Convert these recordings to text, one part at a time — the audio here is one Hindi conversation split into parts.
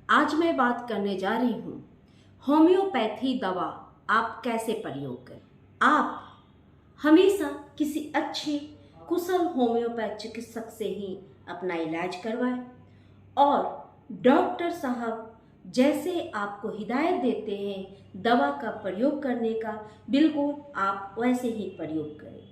आज मैं बात करने जा रही हूँ होम्योपैथी दवा आप कैसे प्रयोग करें। आप हमेशा किसी अच्छे कुशल होम्योपैथ चिकित्सक से ही अपना इलाज करवाएं और डॉक्टर साहब जैसे आपको हिदायत देते हैं दवा का प्रयोग करने का, बिल्कुल आप वैसे ही प्रयोग करें।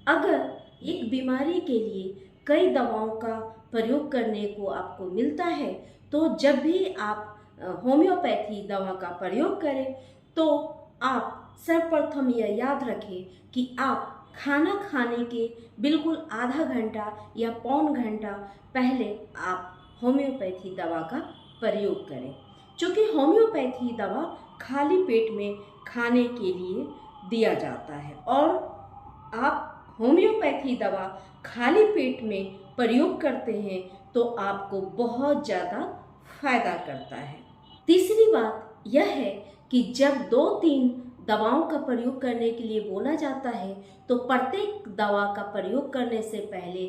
अगर एक बीमारी के लिए कई दवाओं का प्रयोग करने को आपको मिलता है, तो जब भी आप होम्योपैथी दवा का प्रयोग करें तो आप सर्वप्रथम यह याद रखें कि आप खाना खाने के बिल्कुल आधा घंटा या पौन घंटा पहले आप होम्योपैथी दवा का प्रयोग करें, क्योंकि होम्योपैथी दवा खाली पेट में खाने के लिए दिया जाता है और आप होम्योपैथी दवा खाली पेट में प्रयोग करते हैं तो आपको बहुत ज़्यादा फायदा करता है। तीसरी बात यह है कि जब 2-3 दवाओं का प्रयोग करने के लिए बोला जाता है तो प्रत्येक दवा का प्रयोग करने से पहले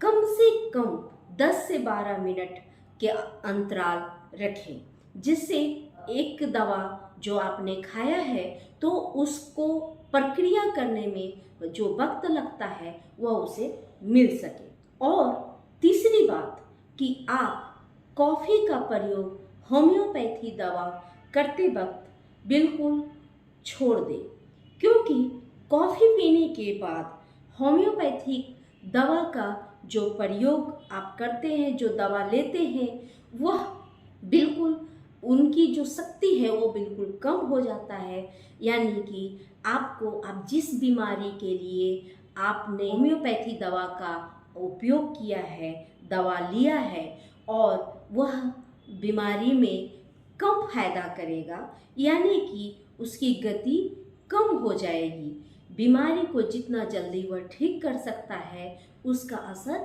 कम से कम 10 से 12 मिनट के अंतराल रखें, जिससे एक दवा जो आपने खाया है तो उसको प्रक्रिया करने में जो वक्त लगता है वह उसे मिल सके। और तीसरी बात कि आप कॉफ़ी का प्रयोग होम्योपैथी दवा करते वक्त बिल्कुल छोड़ दें, क्योंकि कॉफ़ी पीने के बाद होम्योपैथिक दवा का जो प्रयोग आप करते हैं, जो दवा लेते हैं, वह बिल्कुल उनकी जो शक्ति है वो बिल्कुल कम हो जाता है। यानी कि आप जिस बीमारी के लिए आपने होम्योपैथी दवा का उपयोग किया है, दवा लिया है, और वह बीमारी में कम फायदा करेगा, यानी कि उसकी गति कम हो जाएगी। बीमारी को जितना जल्दी वह ठीक कर सकता है उसका असर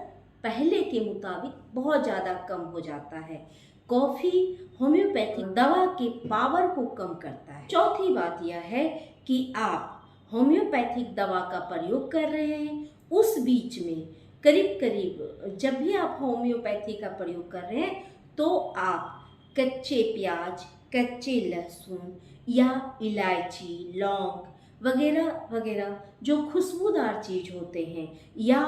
पहले के मुताबिक बहुत ज़्यादा कम हो जाता है। कॉफ़ी होम्योपैथिक दवा के पावर को कम करता है। चौथी बात यह है कि आप होम्योपैथिक दवा का प्रयोग कर रहे हैं, उस बीच में करीब करीब जब भी आप होम्योपैथी का प्रयोग कर रहे हैं तो आप कच्चे प्याज, कच्चे लहसुन या इलायची, लौंग वगैरह वगैरह जो खुशबूदार चीज़ होते हैं, या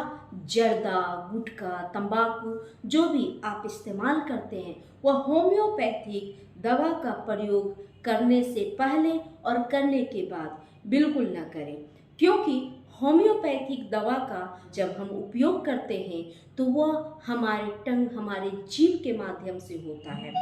जर्दा, गुटखा, तंबाकू जो भी आप इस्तेमाल करते हैं, वह होम्योपैथिक दवा का प्रयोग करने से पहले और करने के बाद बिल्कुल न करें, क्योंकि होम्योपैथिक दवा का जब हम उपयोग करते हैं तो वह हमारे जीभ के माध्यम से होता है,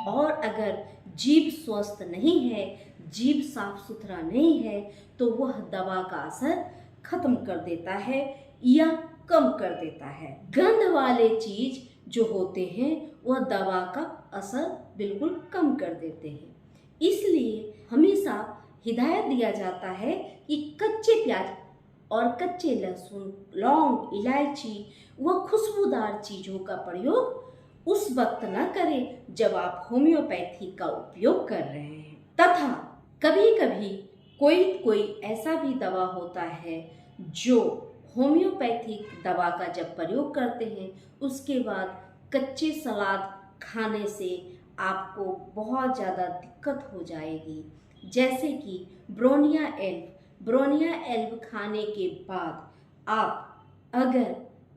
और अगर जीभ स्वस्थ नहीं है, जीभ साफ सुथरा नहीं है, तो वह दवा का असर खत्म कर देता है या कम कर देता है। गंध वाले चीज जो होते हैं वह दवा का असर बिल्कुल कम कर देते हैं। इसलिए हमेशा हिदायत दिया जाता है कि कच्चे प्याज और कच्चे लहसुन, लौंग, इलायची व खुशबूदार चीज़ों का प्रयोग उस वक्त न करें जब आप होम्योपैथी का उपयोग कर रहे हैं। तथा कभी कभी कोई ऐसा भी दवा होता है जो होम्योपैथिक दवा का जब प्रयोग करते हैं उसके बाद कच्चे सलाद खाने से आपको बहुत ज़्यादा दिक्कत हो जाएगी। जैसे कि ब्रोनिया एल्ब खाने के बाद आप अगर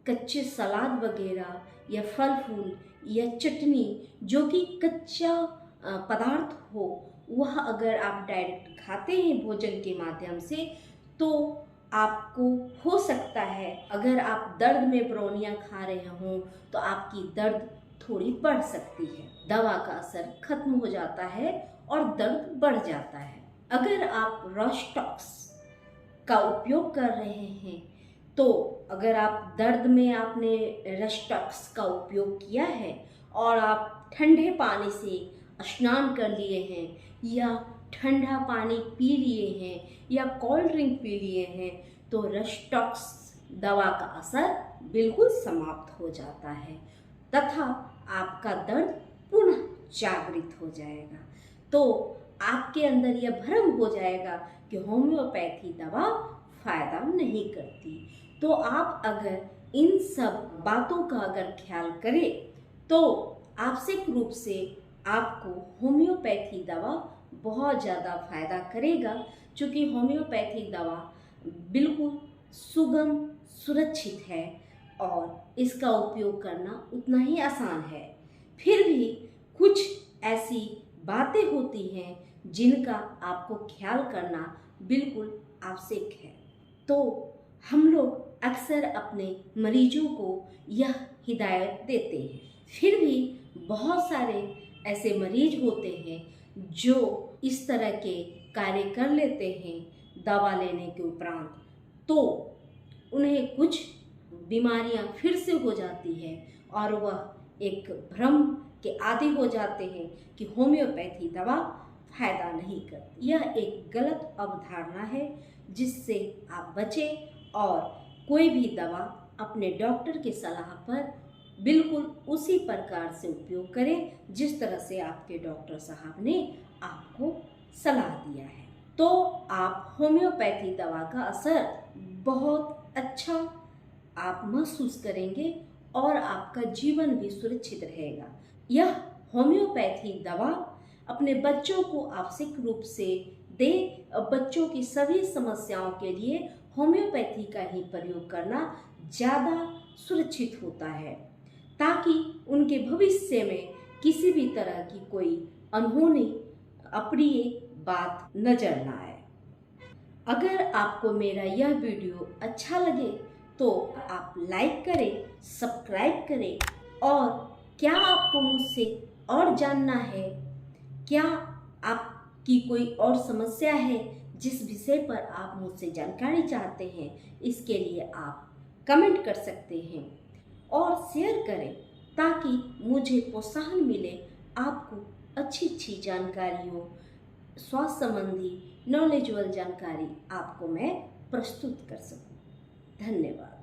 कच्चे सलाद वगैरह या फल फूल या चटनी जो कि कच्चा पदार्थ हो वह अगर आप डायरेक्ट खाते हैं भोजन के माध्यम से, तो आपको हो सकता है अगर आप दर्द में ब्रोनिया खा रहे हों तो आपकी दर्द थोड़ी बढ़ सकती है, दवा का असर खत्म हो जाता है और दर्द बढ़ जाता है। अगर आप रॉस्टॉक्स का उपयोग कर रहे हैं तो अगर आप दर्द में आपने रॉस्टॉक्स का उपयोग किया है और आप ठंडे पानी से स्नान कर लिए हैं या ठंडा पानी पी लिए हैं या कोल्ड ड्रिंक पी लिए हैं तो रॉस्टॉक्स दवा का असर बिल्कुल समाप्त हो जाता है तथा आपका दर्द पुनः जागृत हो जाएगा। तो आपके अंदर यह भ्रम हो जाएगा कि होम्योपैथी दवा फायदा नहीं करती। तो आप अगर इन सब बातों का अगर ख्याल करें तो आवश्यक रूप से आपको होम्योपैथी दवा बहुत ज़्यादा फ़ायदा करेगा, क्योंकि होम्योपैथी दवा बिल्कुल सुगम, सुरक्षित है और इसका उपयोग करना उतना ही आसान है। फिर भी कुछ ऐसी बातें होती हैं जिनका आपको ख्याल करना बिल्कुल आवश्यक है। तो हम लोग अक्सर अपने मरीजों को यह हिदायत देते हैं, फिर भी बहुत सारे ऐसे मरीज होते हैं जो इस तरह के कार्य कर लेते हैं दवा लेने के उपरांत, तो उन्हें कुछ बीमारियां फिर से हो जाती है और वह एक भ्रम के आदी हो जाते हैं कि होम्योपैथी दवा फायदा नहीं करती। यह एक गलत अवधारणा है जिससे आप बचें और कोई भी दवा अपने डॉक्टर की सलाह पर बिल्कुल उसी प्रकार से उपयोग करें जिस तरह से आपके डॉक्टर साहब ने आपको सलाह दिया है। तो आप होम्योपैथी दवा का असर बहुत अच्छा आप महसूस करेंगे और आपका जीवन भी सुरक्षित रहेगा। यह होम्योपैथी दवा अपने बच्चों को आवश्यक रूप से दें। बच्चों की सभी समस्याओं के लिए होम्योपैथी का ही प्रयोग करना ज़्यादा सुरक्षित होता है, ताकि उनके भविष्य में किसी भी तरह की कोई अनहोनी, अप्रिय बात नजर ना आए। अगर आपको मेरा यह वीडियो अच्छा लगे तो आप लाइक करें, सब्सक्राइब करें, और क्या आपको मुझसे और जानना है, क्या आपकी कोई और समस्या है जिस विषय पर आप मुझसे जानकारी चाहते हैं, इसके लिए आप कमेंट कर सकते हैं और शेयर करें ताकि मुझे प्रोत्साहन मिले आपको अच्छी जानकारियों, स्वास्थ्य संबंधी नॉलेजेबल जानकारी आपको मैं प्रस्तुत कर सकूं। धन्यवाद।